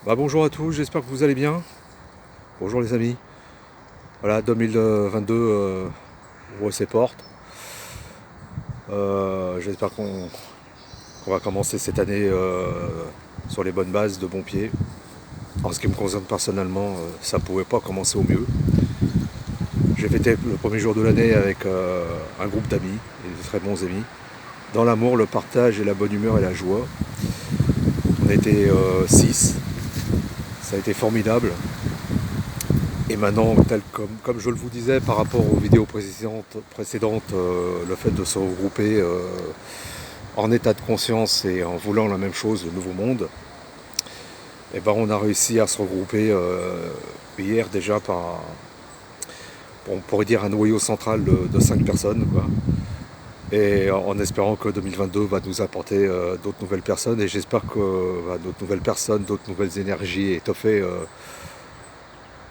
Bonjour à tous, j'espère que vous allez bien. Bonjour les amis. Voilà, 2022 ouvre ses portes. J'espère qu'on va commencer cette année sur les bonnes bases, de bons pieds. En ce qui me concerne personnellement, ça ne pouvait pas commencer au mieux. J'ai fêté le premier jour de l'année avec un groupe d'amis, et de très bons amis. Dans l'amour, le partage et la bonne humeur et la joie. On était 6. Ça a été formidable. Et maintenant, comme je le vous disais par rapport aux vidéos précédentes, le fait de se regrouper en état de conscience et en voulant la même chose, le nouveau monde, on a réussi à se regrouper hier déjà par, on pourrait dire, un noyau central de 5 personnes, quoi. Et en espérant que 2022 va nous apporter d'autres nouvelles personnes. Et j'espère que d'autres nouvelles personnes, d'autres nouvelles énergies étoffées,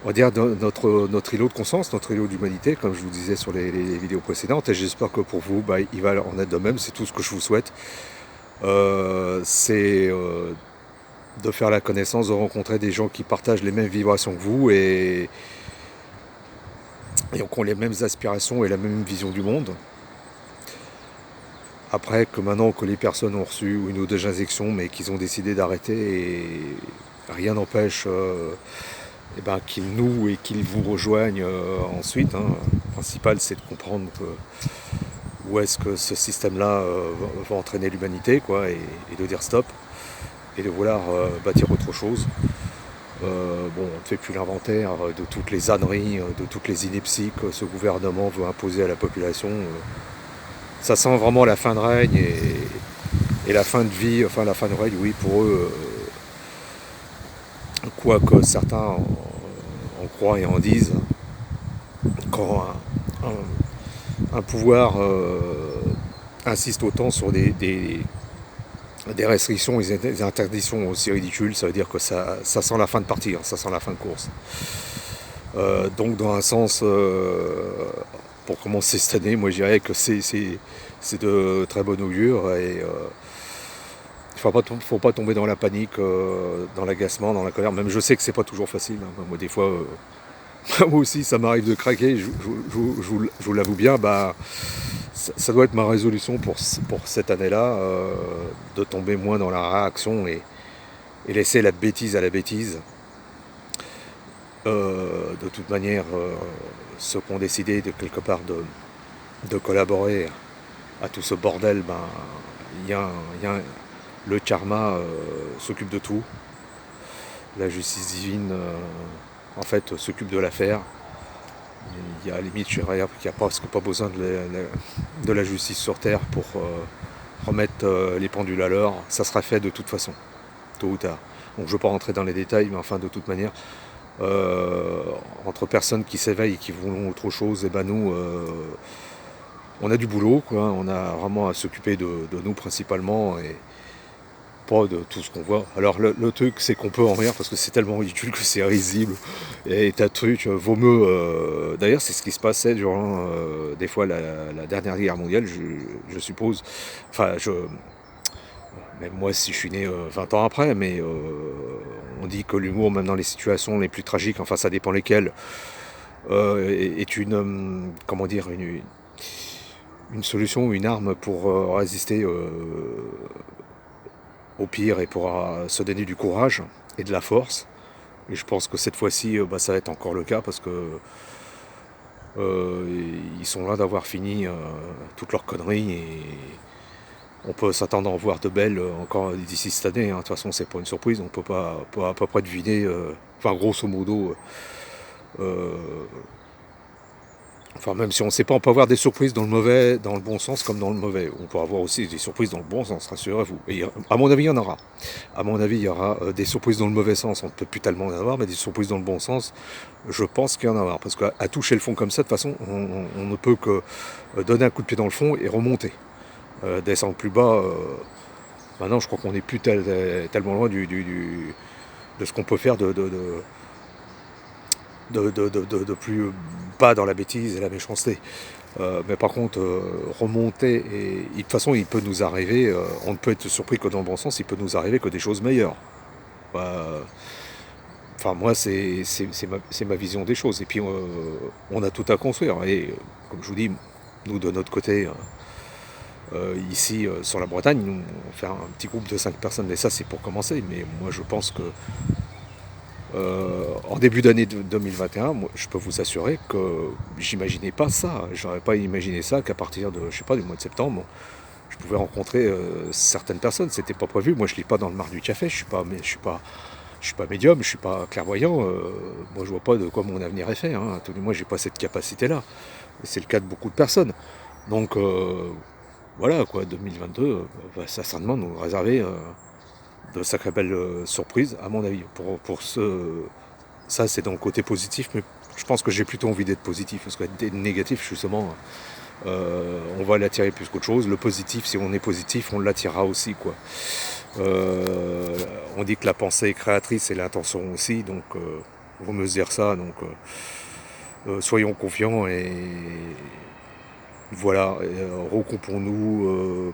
on va dire, notre îlot de conscience, notre îlot d'humanité, comme je vous disais sur les vidéos précédentes. Et j'espère que pour vous, il va en être de même. C'est tout ce que je vous souhaite. C'est de faire la connaissance, de rencontrer des gens qui partagent les mêmes vibrations que vous et qui ont les mêmes aspirations et la même vision du monde. Après, que maintenant que les personnes ont reçu une ou deux injections, mais qu'ils ont décidé d'arrêter, et rien n'empêche qu'ils nouent et qu'ils vous rejoignent ensuite. Le principal, c'est de comprendre où est-ce que ce système-là va entraîner l'humanité, quoi, et de dire stop, et de vouloir bâtir autre chose. On ne fait plus l'inventaire de toutes les âneries, de toutes les inepties que ce gouvernement veut imposer à la population. Ça sent vraiment la fin de règne et la fin de vie, enfin la fin de règne, oui, pour eux, quoi que certains en croient et en disent, quand un pouvoir insiste autant sur des restrictions et des interdictions aussi ridicules, ça veut dire que ça sent la fin de partie, ça sent la fin de course. Donc dans un sens, pour commencer cette année, moi je dirais que c'est de très bon augure et il ne faut pas tomber dans la panique, dans l'agacement, dans la colère. Même je sais que c'est pas toujours facile. Moi des fois, moi aussi ça m'arrive de craquer, je vous l'avoue bien. Ça doit être ma résolution pour cette année-là, de tomber moins dans la réaction et laisser la bêtise à la bêtise. De toute manière, ceux qui ont décidé de quelque part de collaborer à tout ce bordel, le karma s'occupe de tout. La justice divine, en fait, s'occupe de l'affaire. Il y a à la limite, je dirais qu'il n'y a presque pas besoin de la justice sur Terre pour remettre les pendules à l'heure. Ça sera fait de toute façon, tôt ou tard. Donc je ne veux pas rentrer dans les détails, mais enfin, de toute manière, entre personnes qui s'éveillent et qui voulont autre chose, nous, on a du boulot, quoi. On a vraiment à s'occuper de nous principalement et pas de tout ce qu'on voit. Alors le truc, c'est qu'on peut en rire parce que c'est tellement ridicule que c'est risible. Et t'as truc, vaut mieux. D'ailleurs, c'est ce qui se passait durant des fois la dernière guerre mondiale, je suppose. Enfin, même moi, si je suis né 20 ans après, mais on dit que l'humour, même dans les situations les plus tragiques, enfin ça dépend lesquelles, est comment dire, une solution, une arme pour résister au pire et pour se donner du courage et de la force. Et je pense que cette fois-ci, ça va être encore le cas parce que ils sont là d'avoir fini toutes leurs conneries et on peut s'attendre à en voir de belles encore d'ici cette année. De toute façon, c'est pas une surprise. On peut pas à peu près deviner, grosso modo. Même si on ne sait pas, on peut avoir des surprises dans le mauvais, dans le bon sens comme dans le mauvais. On peut avoir aussi des surprises dans le bon sens, rassurez-vous. Et à mon avis, il y en aura. À mon avis, il y aura des surprises dans le mauvais sens. On ne peut plus tellement en avoir, mais des surprises dans le bon sens, je pense qu'il y en aura. Parce qu'à toucher le fond comme ça, de toute façon, on ne peut que donner un coup de pied dans le fond et remonter. Descendre plus bas. Maintenant, je crois qu'on n'est plus tellement loin de ce qu'on peut faire de plus bas dans la bêtise et la méchanceté. Mais par contre, remonter, et de toute façon, il peut nous arriver, on ne peut être surpris que dans le bon sens, il peut nous arriver que des choses meilleures. Bah, enfin, moi, c'est ma vision des choses. Et puis, on a tout à construire. Et comme je vous dis, nous, de notre côté, ici, sur la Bretagne, nous, on fait un petit groupe de 5 personnes. Mais ça, c'est pour commencer. Mais moi, je pense que en début d'année 2021, moi, je peux vous assurer que j'imaginais pas ça. J'aurais pas imaginé ça qu'à partir de, je sais pas, du mois de septembre, je pouvais rencontrer certaines personnes. C'était pas prévu. Moi, je lis pas dans le mar du café. Je suis pas médium. Je suis pas clairvoyant. Moi, je vois pas de quoi mon avenir est fait. Hein. Tout du moins, j'ai pas cette capacité-là. C'est le cas de beaucoup de personnes. Donc, voilà, quoi. 2022 va certainement nous réserver de sacrées belles surprises, à mon avis. Ça, c'est dans le côté positif, mais je pense que j'ai plutôt envie d'être positif, parce qu'être négatif, justement, on va l'attirer plus qu'autre chose. Le positif, si on est positif, on l'attirera aussi, quoi. On dit que la pensée est créatrice et l'intention aussi, donc on va me dire ça, donc soyons confiants et voilà, recoupons-nous,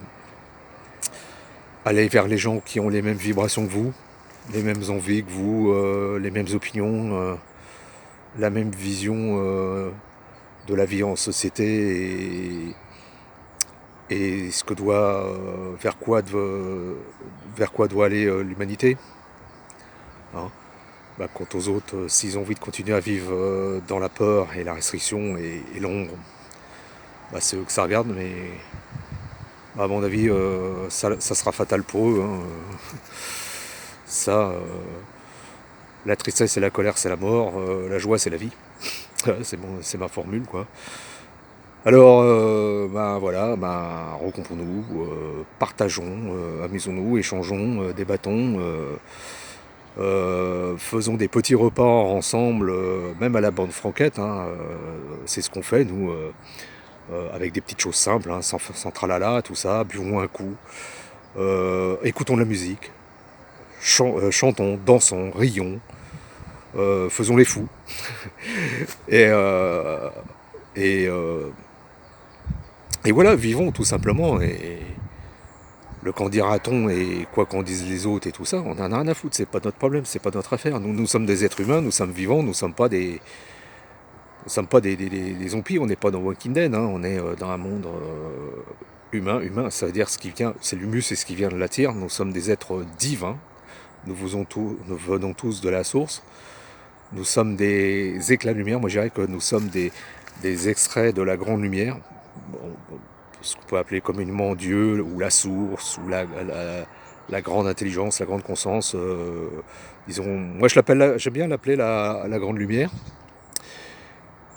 allez vers les gens qui ont les mêmes vibrations que vous, les mêmes envies que vous, les mêmes opinions, la même vision de la vie en société et ce que doit, vers quoi doit aller l'humanité. Hein. Bah, quant aux autres, s'ils ont envie de continuer à vivre dans la peur et la restriction et l'ombre, bah, c'est eux que ça regarde, mais bah, à mon avis, ça sera fatal pour eux. Hein. Ça, la tristesse et la colère, c'est la mort, la joie, c'est la vie. C'est ma formule, quoi. Alors, ben voilà, ben, rencontrons-nous, partageons, amusons-nous, échangeons, débattons, faisons des petits repas ensemble, même à la bande franquette, hein, c'est ce qu'on fait, nous, avec des petites choses simples, hein, sans tralala, tout ça, buvons un coup, écoutons de la musique, chantons, dansons, rions, faisons les fous. Et, et, euh, et voilà, vivons tout simplement. Et le qu'en dira-t-on et quoi qu'en disent les autres et tout ça, on en a rien à foutre, c'est pas notre problème, c'est pas notre affaire. Nous sommes des êtres humains, nous sommes vivants, nous sommes pas des zombies, on n'est pas dans Walking Dead, hein, on est dans un monde humain, ça veut dire ce qui vient, c'est l'humus et ce qui vient de la terre, nous sommes des êtres divins, nous venons tous de la source, nous sommes des éclats de lumière, moi je dirais que nous sommes des extraits de la grande lumière, bon, ce qu'on peut appeler communément Dieu, ou la source, ou la grande intelligence, la grande conscience, disons, moi j'aime bien l'appeler la grande lumière,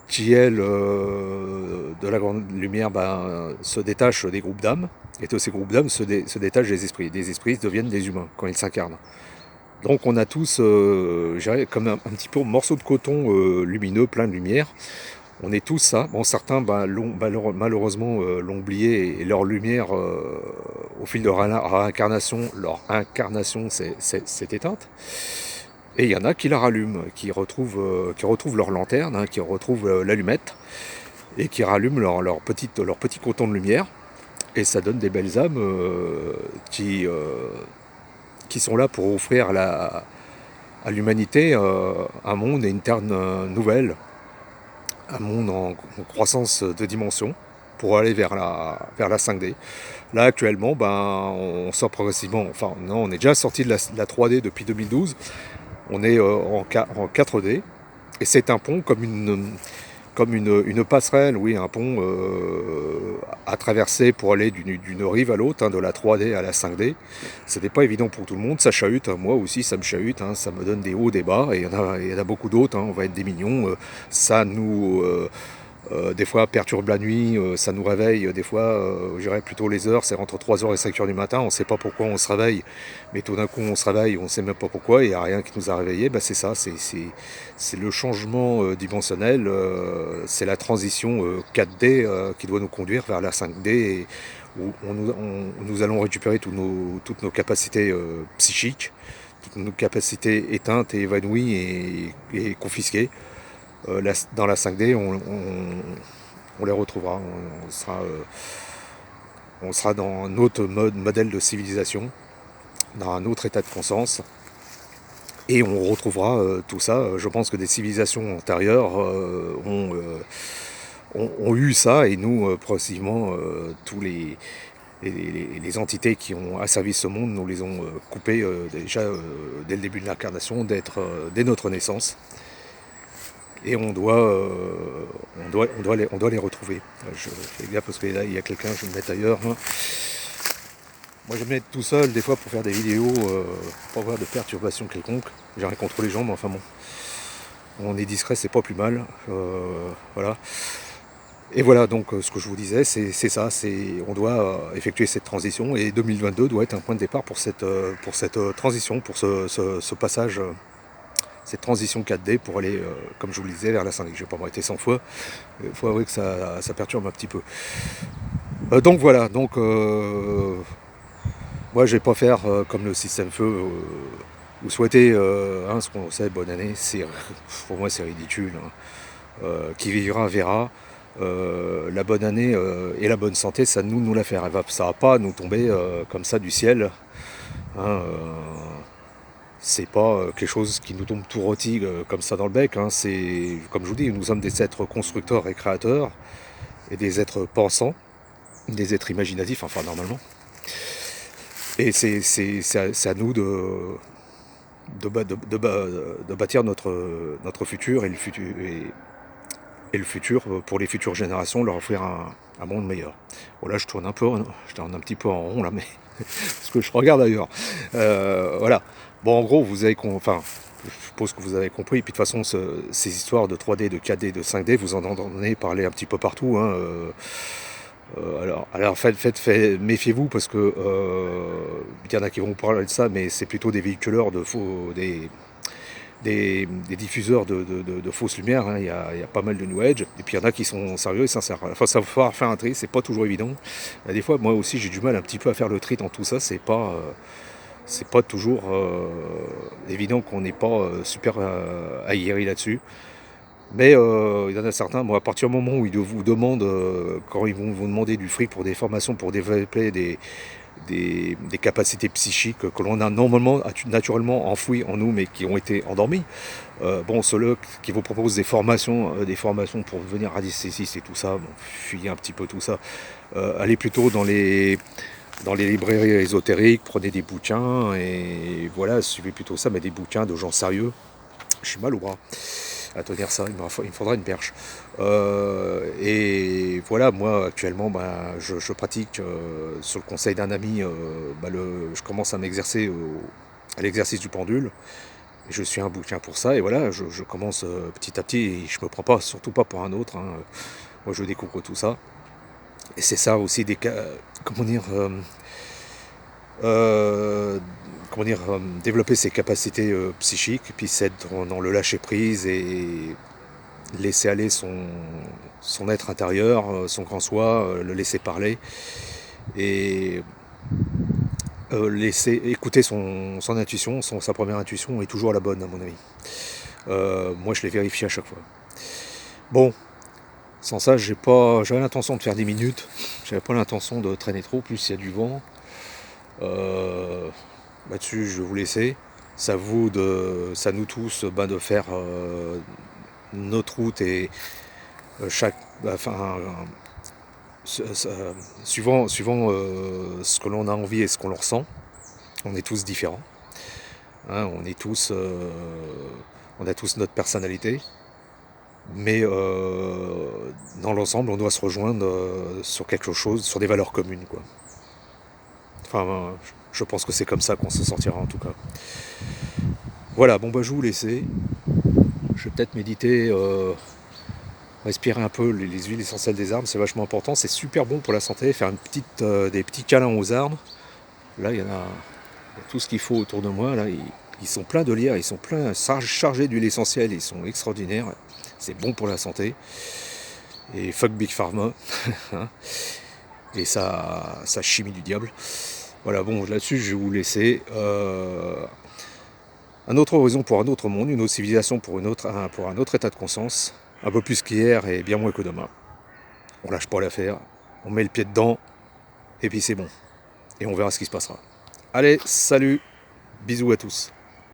qui elle, de la grande lumière, ben, se détache des groupes d'âmes, et de ces groupes d'âmes se détachent des esprits. Des esprits deviennent des humains quand ils s'incarnent. Donc on a tous, je dirais, comme un petit peu un morceau de coton lumineux, plein de lumière. On est tous ça. Bon, certains, ben, malheureusement, l'ont oublié et leur lumière, au fil de réincarnation, leur incarnation s'est éteinte. Et il y en a qui la rallument, qui retrouvent leur lanterne, hein, qui retrouvent l'allumette et qui rallument leur petit coton de lumière. Et ça donne des belles âmes qui sont là pour offrir à l'humanité un monde et une terre nouvelle, un monde en croissance de dimension pour aller vers la 5D. Là actuellement, ben, on sort progressivement, enfin non, on est déjà sorti de la 3D depuis 2012, on est en 4D, et c'est un pont comme une passerelle, oui, un pont à traverser pour aller d'une rive à l'autre, hein, de la 3D à la 5D. C'était pas évident pour tout le monde, ça chahute, hein, moi aussi ça me chahute, hein, ça me donne des hauts, des bas, et il y en a beaucoup d'autres, hein, on va être des millions, ça nous... des fois perturbe la nuit, ça nous réveille, des fois, je dirais plutôt les heures, c'est entre 3h et 5h du matin, on ne sait pas pourquoi on se réveille, mais tout d'un coup on se réveille, on ne sait même pas pourquoi, il n'y a rien qui nous a réveillés, bah, c'est ça, c'est le changement dimensionnel, c'est la transition 4D qui doit nous conduire vers la 5D, où nous allons récupérer toutes nos capacités psychiques, toutes nos capacités éteintes et évanouies et confisquées. Dans la 5D, on les retrouvera. On sera dans un autre modèle de civilisation, dans un autre état de conscience. Et on retrouvera tout ça. Je pense que des civilisations antérieures ont eu ça, et nous, progressivement, tous les entités qui ont asservi ce monde nous les ont coupés déjà dès le début de l'incarnation, dès notre naissance. Et on doit les retrouver. Je fais gaffe parce que là il y a quelqu'un, je vais me mettre ailleurs. Hein. Moi je vais me mettre tout seul des fois pour faire des vidéos, pour avoir de perturbations quelconques. J'ai rien contre les gens, mais enfin bon. On est discret, c'est pas plus mal. Voilà. Et voilà, donc ce que je vous disais, c'est ça, on doit effectuer cette transition, et 2022 doit être un point de départ pour cette transition, pour ce passage, cette transition 4D pour aller, comme je vous le disais, vers la 5D. Je vais pas m'arrêter 100 fois, il faut avouer que ça perturbe un petit peu. Donc voilà, moi je vais pas faire comme le système feu, vous souhaitez ce qu'on sait, bonne année, pour moi c'est ridicule. Hein. Qui vivra verra. La bonne année et la bonne santé, ça nous la faire. Ça va pas nous tomber comme ça du ciel. Hein, c'est pas quelque chose qui nous tombe tout rôti comme ça dans le bec. Hein. C'est, comme je vous dis, nous sommes des êtres constructeurs et créateurs, et des êtres pensants, des êtres imaginatifs, enfin normalement. Et c'est à nous de bâtir notre futur, et le futur pour les futures générations, leur offrir un monde meilleur. Voilà, je tourne un petit peu en rond là, mais parce que je regarde ailleurs. Voilà. Bon, en gros, je suppose que vous avez compris. Et puis de toute façon, ces histoires de 3D, de 4D, de 5D, vous en entendez parler un petit peu partout. Hein. Alors méfiez-vous, parce que il y en a qui vont vous parler de ça, mais c'est plutôt des véhiculeurs des diffuseurs de fausses lumières. Hein. Il y a pas mal de New Age, et puis il y en a qui sont sérieux et sincères. Enfin, ça va falloir faire un tri, c'est pas toujours évident. Des fois, moi aussi, j'ai du mal un petit peu à faire le tri dans tout ça. C'est pas toujours évident, qu'on n'est pas super aguerri là-dessus. Mais il y en a certains, moi, à partir du moment où ils vous demandent, quand ils vont vous demander du fric pour des formations, pour développer des capacités psychiques que l'on a normalement, naturellement enfouies en nous, mais qui ont été endormies. Bon, ceux-là qui vous proposent des formations pour devenir radiesthésiste et tout ça, bon, fuyez un petit peu tout ça. Allez plutôt dans les librairies ésotériques, prenez des bouquins, et voilà, suivez plutôt ça, mais des bouquins de gens sérieux. Je suis mal au bras à tenir ça, il me faudra une perche. Et voilà, moi actuellement, je pratique sur le conseil d'un ami, je commence à m'exercer à l'exercice du pendule. Et je suis un bouquin pour ça, et voilà, je commence petit à petit, et je me prends surtout pas pour un autre. Hein. Moi je découvre tout ça. Et c'est ça aussi développer ses capacités psychiques, et puis c'est dans le lâcher prise, et laisser aller son être intérieur, son grand soi, le laisser parler, et laisser écouter son intuition. Sa première intuition est toujours la bonne, à mon avis. Moi je l'ai vérifié à chaque fois. Bon, sans ça, j'avais l'intention de faire 10 minutes, j'avais pas l'intention de traîner trop, plus il y a du vent. Là-dessus, je vais vous laisser. C'est à nous tous, de faire notre route, et suivant ce que l'on a envie et ce qu'on le ressent. On est tous différents. Hein, on a tous notre personnalité. Mais dans l'ensemble, on doit se rejoindre sur quelque chose, sur des valeurs communes, quoi. Enfin, je pense que c'est comme ça qu'on se sortira, en tout cas. Voilà, bon, je vais vous laisser. Je vais peut-être méditer, respirer un peu les huiles essentielles des arbres, c'est vachement important, c'est super bon pour la santé. Faire des petits câlins aux arbres. Là, il y a tout ce qu'il faut autour de moi. Là, ils sont pleins de lierre, ils sont chargés d'huile essentielle, ils sont extraordinaires. C'est bon pour la santé. Et fuck Big Pharma. Et ça chimie du diable. Voilà, bon, là-dessus, je vais vous laisser. Un autre horizon pour un autre monde, une autre civilisation pour un autre état de conscience. Un peu plus qu'hier et bien moins que demain. On lâche pas l'affaire, on met le pied dedans, et puis c'est bon. Et on verra ce qui se passera. Allez, salut, bisous à tous.